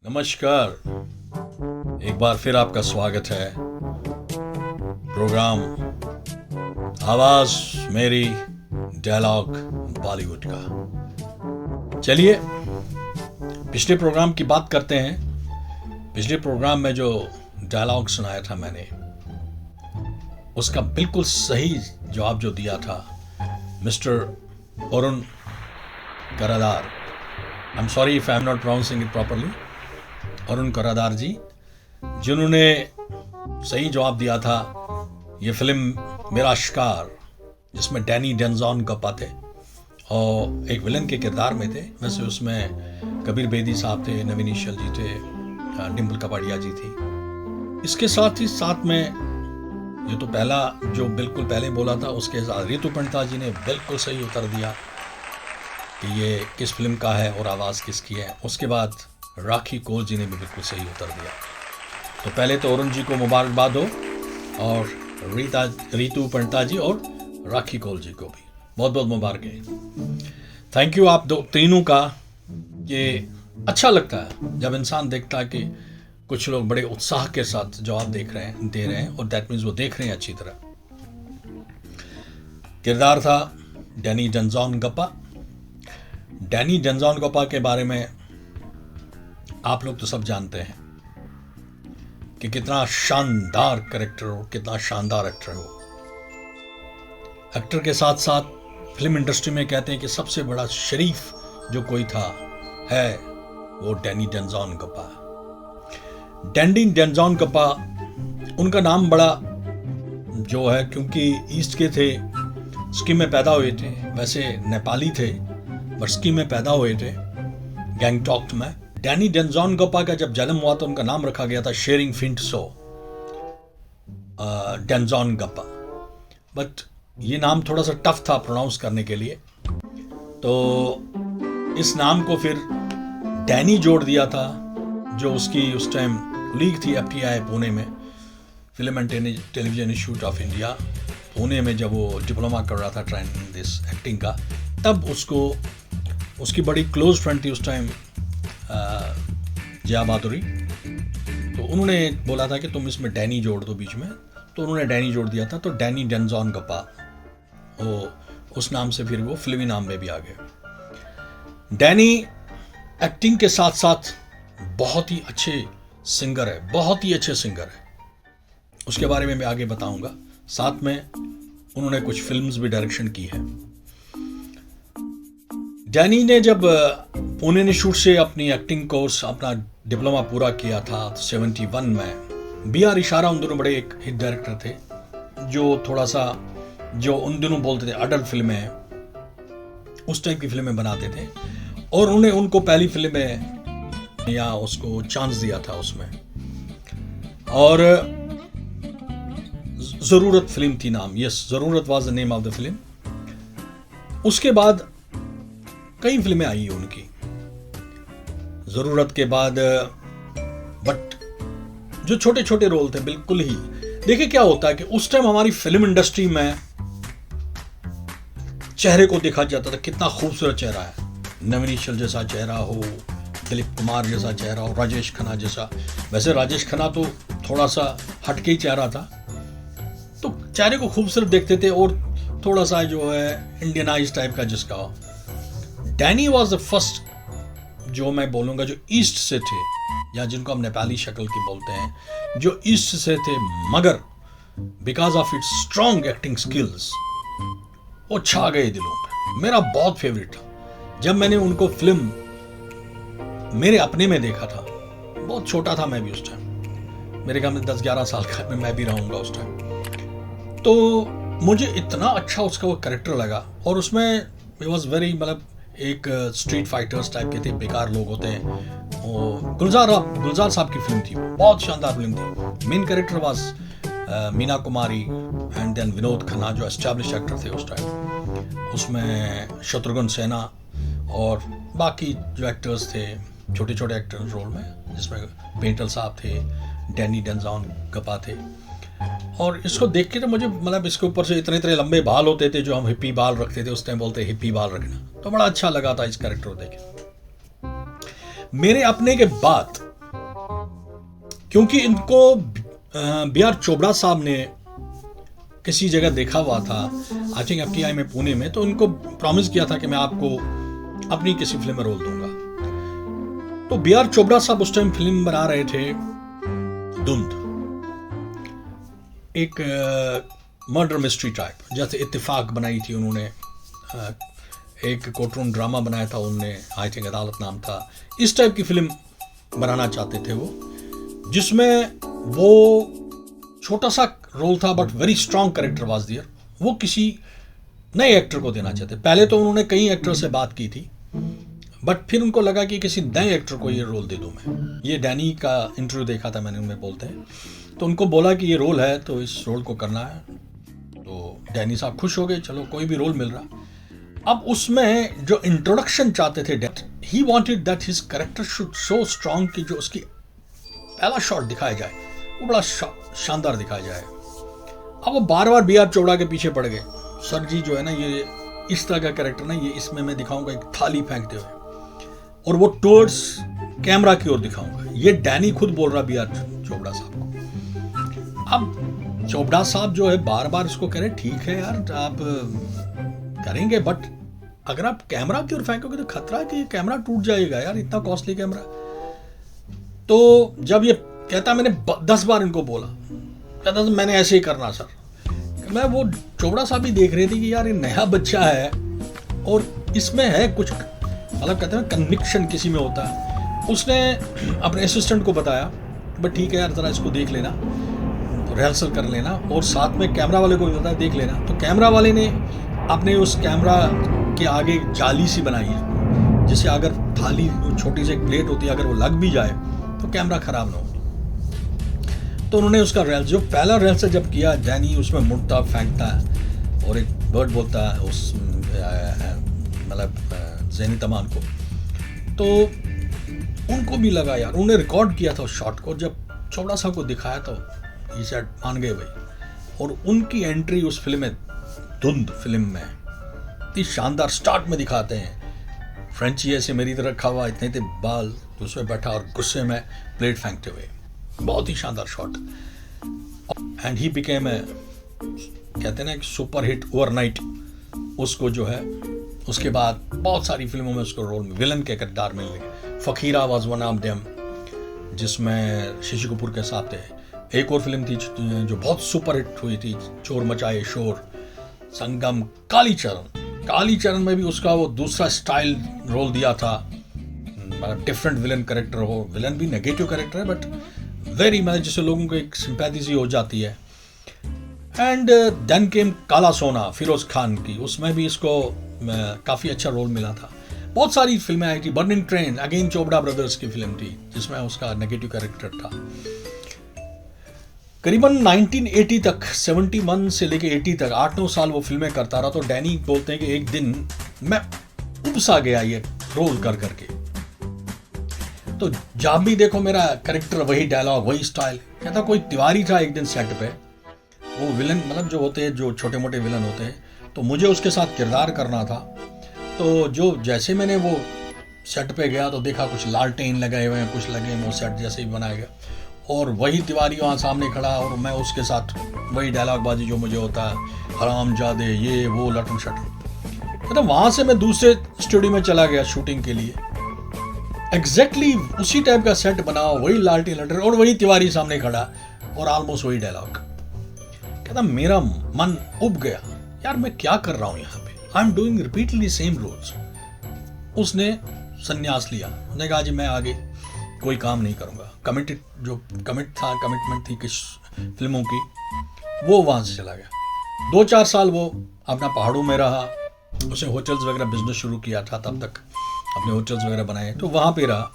नमस्कार। एक बार फिर आपका स्वागत है प्रोग्राम आवाज मेरी डायलॉग बॉलीवुड का। चलिए पिछले प्रोग्राम की बात करते हैं। पिछले प्रोग्राम में जो डायलॉग सुनाया था मैंने, उसका बिल्कुल सही जवाब जो दिया था mister Arun Karadar. I am sorry if I am not pronouncing it properly. Arun Karadar ji, जिन्होंने सही जवाब दिया था। ये फिल्म मेरा शिकार, जिसमें डैनी डेंजॉन कप्पा थे और एक विलन के किरदार में थे। वैसे उसमें कबीर बेदी साहब थे, नवीन इशल जी थे, डिम्पल कपाड़िया जी थी। इसके साथ ही साथ में ये तो पहला जो बिल्कुल पहले बोला था, उसके साथ रितु पंडिता जी ने बिल्कुल सही उत्तर दिया कि ये किस फिल्म का है और आवाज़ किसकी है। उसके बाद राखी कौल जी ने भी बिल्कुल सही उत्तर दिया। तो पहले तो अरुण जी को मुबारकबाद हो और रितु पंडिता जी और राखी कौल जी को भी बहुत बहुत मुबारकें। थैंक यू आप तीनों का। ये अच्छा लगता है जब इंसान देखता है कि कुछ लोग बड़े उत्साह के साथ जवाब दे रहे हैं और दैट मीन्स वो देख रहे हैं अच्छी तरह। किरदार था डैनी डेंजॉन कप्पा। डैनी डेंजॉन कप्पा के बारे में आप लोग तो सब जानते हैं कि कितना शानदार कैरेक्टर हो, कितना शानदार एक्टर हो। एक्टर के साथ साथ फिल्म इंडस्ट्री में कहते हैं कि सबसे बड़ा शरीफ जो कोई था है वो डैनी डेंजॉन कप्पा। डैनी डेंजॉन कप्पा, उनका नाम बड़ा जो है क्योंकि ईस्ट के थे, स्कीम में पैदा हुए थे। वैसे नेपाली थे पर स्कीम में पैदा हुए थे, गैंगटॉक में। डैनी डेंजॉन कप्पा का जब जन्म हुआ तो उनका नाम रखा गया था शेरिंग फिंटसो डेंजॉन कप्पा। बट ये नाम थोड़ा सा टफ था प्रोनाउंस करने के लिए, तो इस नाम को फिर डैनी जोड़ दिया था, जो उसकी उस टाइम लीग थी FTI पुणे में, film and television institute of India Pune में। जब वो डिप्लोमा कर रहा था ट्रेनिंग दिस एक्टिंग का, तब उसकी बड़ी क्लोज फ्रेंड थी उस टाइम जया बहादुरी। तो उन्होंने बोला था कि तुम इसमें डैनी जोड़ दो बीच में, तो उन्होंने डैनी जोड़ दिया था। तो डैनी डेंजॉन कप्पा, वो उस नाम से फिर वो फिल्मी नाम में भी आ गए। डैनी एक्टिंग के साथ साथ बहुत ही अच्छे सिंगर है, बहुत ही अच्छे सिंगर है। उसके बारे में मैं आगे बताऊंगा। साथ में उन्होंने कुछ फिल्म्स भी डायरेक्शन की है। डैनी ने जब पुणे इंस्टीट्यूट से अपनी एक्टिंग कोर्स, अपना डिप्लोमा पूरा किया था 71 में, BR इशारा उन दोनों बड़े एक हिट डायरेक्टर थे, जो थोड़ा सा जो उन दिनों बोलते थे अडल्ट फिल्में, उस टाइप की फिल्में बनाते थे। और उन्होंने उनको पहली फिल्म में या उसको चांस दिया था उसमें, और जरूरत फिल्म थी नाम। यस, जरूरत was the name of the film. उसके बाद कई फिल्में आई उनकी जरूरत के बाद, बट जो छोटे छोटे रोल थे बिल्कुल ही। देखिए क्या होता है कि उस टाइम हमारी फिल्म इंडस्ट्री में चेहरे को देखा जाता था, कितना खूबसूरत चेहरा है। नवीन इशल जैसा चेहरा हो, दिलीप कुमार जैसा चेहरा हो, राजेश खन्ना जैसा। वैसे राजेश खन्ना तो थोड़ा सा हटके ही चेहरा था, तो चेहरे को खूबसूरत देखते थे और थोड़ा सा जो है इंडियनाइज टाइप का जिसका हो। डैनी वॉज द फर्स्ट, जो मैं बोलूँगा, जो ईस्ट से थे, या जिनको हम नेपाली शक्ल की बोलते हैं, जो ईस्ट से थे, मगर because of its strong acting skills वो छा गए दिलों पे। मेरा बहुत फेवरेट था। जब मैंने उनको फिल्म मेरे अपने में देखा था, बहुत छोटा था मैं भी उस टाइम, मेरे ख्याल में 10-11 साल का मैं भी रहूँगा उस टाइम। तो मुझे इतना अच्छा उसका वो कैरेक्टर लगा। और उसमें इट वॉज वेरी, मतलब एक स्ट्रीट फाइटर्स टाइप के थे, बेकार लोग होते हैं। वो गुलजार साहब की फिल्म थी, बहुत शानदार फिल्म थी। Main character was Meena Kumari and then Vinod Khanna, जो एस्टैब्लिश एक्टर थे उस टाइम। उसमें शत्रुघ्न सिन्हा और बाकी जो एक्टर्स थे, छोटे छोटे एक्टर रोल में, जिसमें पेंटल साहब थे, डैनी डेंजॉन कप्पा थे। और इसको देख के तो मुझे, मतलब इसके ऊपर से इतने इतने लंबे बाल होते थे, जो हम हिप्पी बाल रखते थे उस टाइम, बोलते हिप्पी बाल रखना, तो बड़ा अच्छा लगा था इस कैरेक्टर को देख के। मेरे अपने के बाद क्योंकि इनको बी आर चोपड़ा साहब ने किसी जगह देखा हुआ था, आई थिंक FTI में पुणे में, तो उनको प्रॉमिस किया था कि मैं आपको अपनी किसी फिल्म में रोल दूंगा। तो बी आर चोपड़ा साहब उस टाइम फिल्म बना रहे थे धुंध, एक मर्डर मिस्ट्री टाइप, जैसे इत्तेफाक बनाई थी उन्होंने, एक कोर्टरूम ड्रामा बनाया था उन्होंने, आई थिंक अदालत नाम था। इस टाइप की फिल्म बनाना चाहते थे वो, जिसमें वो छोटा सा रोल था but very strong character was there. वो किसी नए एक्टर को देना चाहते। पहले तो उन्होंने कई एक्टर से बात की थी, बट फिर उनको लगा कि किसी नए एक्टर को ये रोल दे दूं मैं। ये डैनी का इंटरव्यू देखा था मैंने, उनमें बोलते हैं, तो उनको बोला कि ये रोल है तो इस रोल को करना है। तो डैनी साहब खुश हो गए, चलो कोई भी रोल मिल रहा। अब उसमें जो इंट्रोडक्शन चाहते थे, he wanted that his character should so strong कि जो उसकी पहला शॉट दिखाया जाए वो बड़ा शानदार दिखाया जाए। अब वो बार बार बी आर चोपड़ा के पीछे पड़ गए, सर जी जो है ना ये इस तरह का कैरेक्टर ना, ये इसमें मैं दिखाऊंगा एक थाली फेंकते हुए और वो टुवर्ड्स कैमरा की ओर दिखाऊंगा। ये डैनी खुद बोल रहा बी आर चोपड़ा साहब को। अब चोपड़ा साहब जो है बार बार इसको कह रहे ठीक है यार आप करेंगे, बट अगर आप कैमरा की ओर फेंकोगे तो खतरा है कि कैमरा टूट जाएगा यार, इतना कॉस्टली कैमरा। तो जब ये कहता, मैंने 10 बार इनको बोला, कहता तो मैंने ऐसे ही करना सर। मैं वो चोपड़ा साहब भी देख रहे थे कि यार ये नया बच्चा है और इसमें है कुछ, मतलब कहते हैं कन्विक्शन किसी में होता है। उसने अपने असिस्टेंट को बताया, बट ठीक है यार ज़रा इसको देख लेना, रिहर्सल कर लेना, और साथ में कैमरा वाले को भी बताया देख लेना। तो कैमरा वाले ने अपने उस कैमरा के आगे जाली सी बनाई है, जिससे अगर थाली छोटी सी एक प्लेट होती है, अगर वो लग भी जाए तो कैमरा खराब ना हो। तो उन्होंने उसका रेल, जो पहला रेल से जब किया, डैनी उसमें मुड़ता फेंकता है और एक वर्ड बोलता है उस मतलब ज़हनी तमान को, तो उनको भी लगा यार, उन्होंने रिकॉर्ड किया था उस शॉट को। जब चोपड़ा साहब को दिखाया तो ये सेट मान गए भाई। और उनकी एंट्री उस फिल्म में, धुंध फिल्म में, इतनी शानदार स्टार्ट में दिखाते हैं, फ्रेंची ऐसे मेरी तरह रखा हुआ, इतने थे बाल, उसमें बैठा और गुस्से में प्लेट फेंकते हुए, बहुत ही शानदार shot. And he became a, कहते हैं ना, एक सुपर हिट ओवरनाइट। उसको जो है उसके बाद बहुत सारी फिल्मों में उसको रोल में विलन के किरदार मिल गए। फकीरा वाज वन ऑफ देम, जिसमें शशि कपूर के साथ थे। एक और फिल्म थी जो बहुत सुपर हिट हुई थी, चोर मचाए शोर, संगम, कालीचरण में भी उसका वो दूसरा स्टाइल रोल दिया था, डिफरेंट विलन कैरेक्टर हो, विलन भी नेगेटिव कैरेक्टर है बट वेरी, मतलब जिससे लोगों को एक सिंपैथी सी हो जाती है। एंड देन केम काला सोना फिरोज खान की, उसमें भी इसको काफ़ी अच्छा रोल मिला था। बहुत सारी फिल्में आई थी। Burning train again Chopra brothers की फिल्म थी, जिसमें उसका नेगेटिव कैरेक्टर था। करीबन 1980 तक, 71 से लेके 80 तक 8-9 साल वो फिल्में करता रहा। तो डैनी बोलते हैं कि एक दिन मैं उपसा गया ये रोल कर करके, तो जब भी देखो मेरा कैरेक्टर वही डायलॉग वही स्टाइल। कहता कोई तिवारी था एक दिन सेट पे, वो विलन, मतलब जो होते हैं, जो छोटे मोटे विलन होते हैं, तो मुझे उसके साथ किरदार करना था। तो जो जैसे मैंने वो सेट पे गया तो देखा कुछ लालटेन लगाए हुए हैं, कुछ लगे, वो सेट जैसे ही बनाया गया और वही तिवारी वहाँ सामने खड़ा और मैं उसके साथ वही डायलॉग बाजी जो मुझे होता है, हराम जादे, ये वो, लटन शटन। मतलब वहाँ से मैं दूसरे स्टूडियो में चला गया शूटिंग के लिए। एग्जैक्टली उसी टाइप का सेट बनाओ, वही लालटेन लटर और वही तिवारी सामने खड़ा और ऑलमोस्ट वही डायलॉग। कहता मेरा मन उब गया, यार मैं क्या कर रहा हूँ यहाँ पे, I am doing repeatedly same roles. उसने संन्यास लिया, उसने कहा जी मैं आगे कोई काम नहीं करूँगा। कमिटमेंट थी किस फिल्मों की, वो वहाँ से चला गया। 2-4 साल वो अपना पहाड़ों में रहा, उसने होटल्स वगैरह बिजनेस शुरू किया था, तब तक अपने होटल्स वगैरह बनाए, तो वहाँ पे रहा।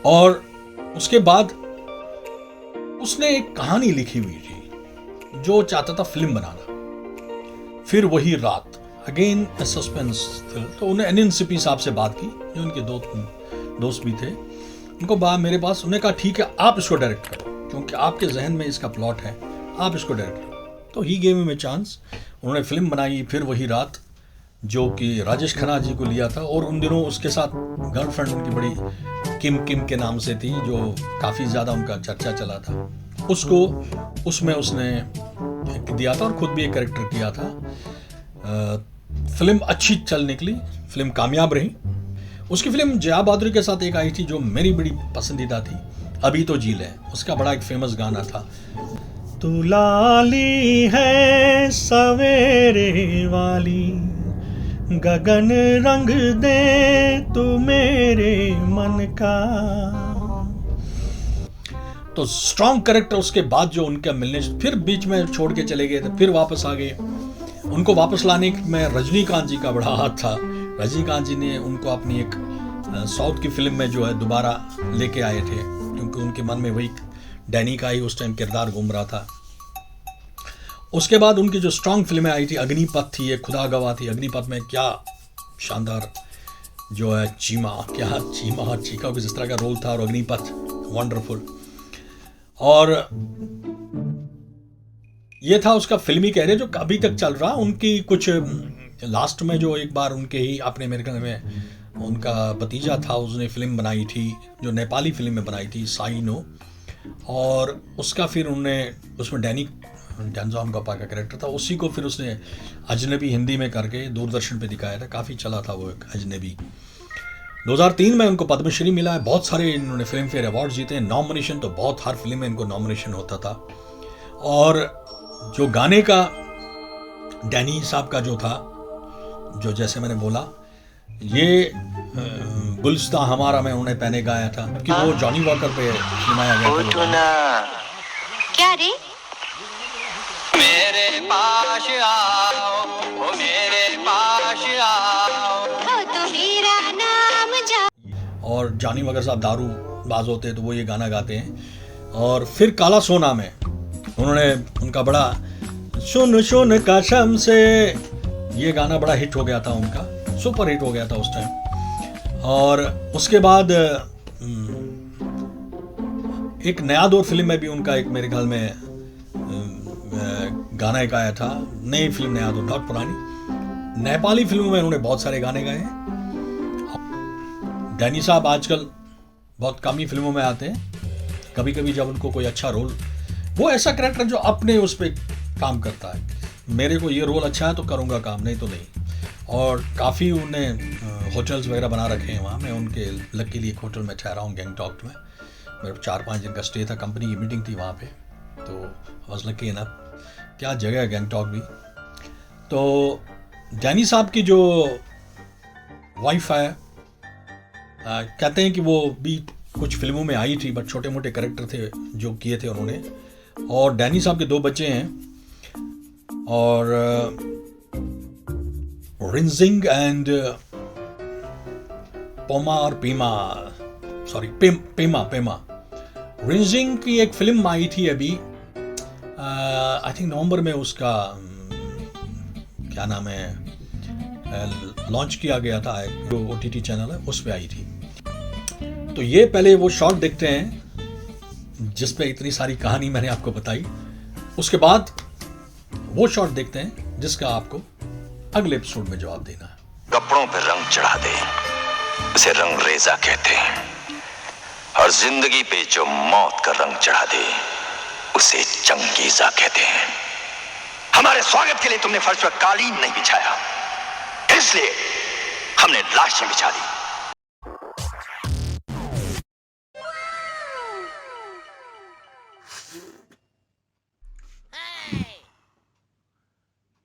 और उसके बाद उसने एक कहानी लिखी हुई थी जो चाहता था फिल्म बनाना। फिर वही रात, अगेन सस्पेंस थ्रिल। तो उन्हें एनएनसीपी साहब से बात की, जो उनके दोस्त भी थे। उनको बात मेरे पास, उन्होंने कहा ठीक है आप इसको डायरेक्ट करो, क्योंकि आपके जहन में इसका प्लॉट है, आप इसको डायरेक्ट करो। तो ही गेव मी चांस। उन्होंने फिल्म बनाई फिर वही रात, जो कि राजेश खन्ना जी को लिया था। और उन दिनों उसके साथ गर्लफ्रेंड उनकी बड़ी किम किम के नाम से थी, जो काफ़ी ज़्यादा उनका चर्चा चला था, उसको उसमें उसने दिया था और ख़ुद भी एक कैरेक्टर किया था। फिल्म अच्छी चल निकली, फिल्म कामयाब रही। उसकी फिल्म जया बहादुरी के साथ एक आई थी जो मेरी बड़ी पसंदीदा थी, अभी तो जी ले। उसका बड़ा एक फेमस गाना था, तू लाली है सवेरे वाली, गगन रंग दे तू मेरे मन का। तो स्ट्रॉन्ग कैरेक्टर उसके बाद जो उनका मिलने, फिर बीच में छोड़ के चले गए थे, फिर वापस आ गए। उनको वापस लाने में रजनीकांत जी का बड़ा हाथ था। रजनीकांत जी ने उनको अपनी एक साउथ की फिल्म में जो है दोबारा लेके आए थे, क्योंकि उनके मन में वही डैनी का ही उस टाइम किरदार घूम रहा था। उसके बाद उनकी जो स्ट्रॉन्ग फिल्में आई थी, अग्निपथ थी, एक खुदा गवाह थी। अग्निपथ में क्या शानदार जो है चीमा चीका जिस तरह का रोल था, और अग्निपथ वंडरफुल। और ये था उसका फिल्मी कैरियर जो अभी तक चल रहा। उनकी कुछ लास्ट में जो एक बार उनके ही अपने अमेरिकन में उनका भतीजा था, उसने फिल्म बनाई थी जो नेपाली फिल्म में बनाई थी, साइनो। और उसका फिर उन्होंने उसमें डैनी डेंजॉन गप्पा का कैरेक्टर था, उसी को फिर उसने अजनबी हिंदी में करके दूरदर्शन पे दिखाया था। काफ़ी चला था वो एक अजनबी। 2003 में उनको पद्मश्री मिला है। बहुत सारे इन्होंने फिल्म फेयर अवार्ड जीते हैं। नॉमिनेशन तो बहुत, हर फिल्म में इनको नॉमिनेशन होता था। और जो गाने का डैनी साहब का जो था, जो जैसे मैंने बोला, ये गुलिस्ता हमारा में उन्होंने पहने गाया था कि वो जॉनी वॉकर पे फिल्माया गया था। क्या रे? मेरे पास आओ, ओ मेरे पास आओ, तो मेरा नाम जा। और जॉनी वॉकर साहब दारू बाज होते हैं तो वो ये गाना गाते हैं। और फिर काला सोना में उन्होंने उनका बड़ा सुन सुन कसम से, ये गाना बड़ा हिट हो गया था उनका, सुपर हिट हो गया था उस टाइम। और उसके बाद एक नया दौर फिल्म में भी उनका एक मेरे ख्याल में गाना एक आया था। नई फिल्म नया दौर, बहुत पुरानी। नेपाली फिल्मों में उन्होंने बहुत सारे गाने गाए। डैनी साहब आजकल बहुत कम ही फिल्मों में आते हैं। कभी कभी जब उनको कोई अच्छा रोल, वो ऐसा कैरेक्टर जो अपने उस पर काम करता है, मेरे को ये रोल अच्छा है तो करूँगा काम, नहीं तो नहीं। और काफ़ी उन्हें होटल्स वगैरह बना रखे हैं वहाँ। मैं उनके लकीली एक होटल में ठहरा हूँ गैंगटॉक में। मेरा 4-5 दिन का स्टे था, कंपनी की मीटिंग थी वहाँ पे, तो वाज लकी ना। क्या जगह है गैंगटॉक भी। तो डैनी साहब की जो वाइफ है, कहते हैं कि वो भी कुछ फिल्मों में आई थी, बट छोटे मोटे कैरेक्टर थे जो किए थे उन्होंने। और डैनी साहब के 2 बच्चे हैं, और रिंजिंग एंड पेमा। रिंजिंग की एक फिल्म आई थी अभी, आई थिंक नवंबर में, उसका क्या नाम है, लॉन्च किया गया था, जो OTT चैनल है उस पे आई थी। तो ये पहले वो शॉर्ट देखते हैं जिस पे इतनी सारी कहानी मैंने आपको बताई। उसके बाद वो शॉर्ट देखते हैं जिसका आपको अगले एपिसोड में जवाब देना है। कपड़ों पे रंग चढ़ा दे, उसे रंग रेजा कहते हैं। और जिंदगी पे जो मौत का रंग चढ़ा दे, उसे चंगेजा कहते हैं। हमारे स्वागत के लिए तुमने फर्श पर कालीन नहीं बिछाया, इसलिए हमने लाशें बिछा दी।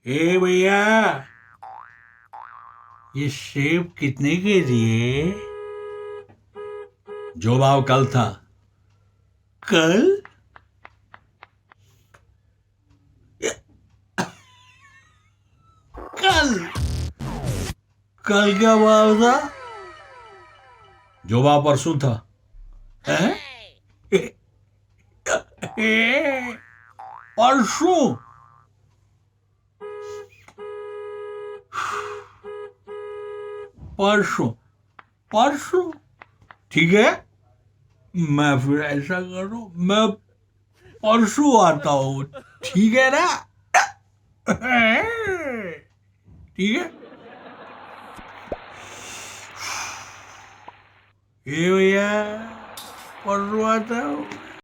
ए भैया, ये सेब कितने के दिए? जो भाव कल था। कल? कल क्या भाव था? जो भाव परसों था। परसों? परसों ठीक है, मैं फिर ऐसा करूं, मैं परसों आता हूं, ठीक है ना? ठीक है। ये भैया पढ़ रहा था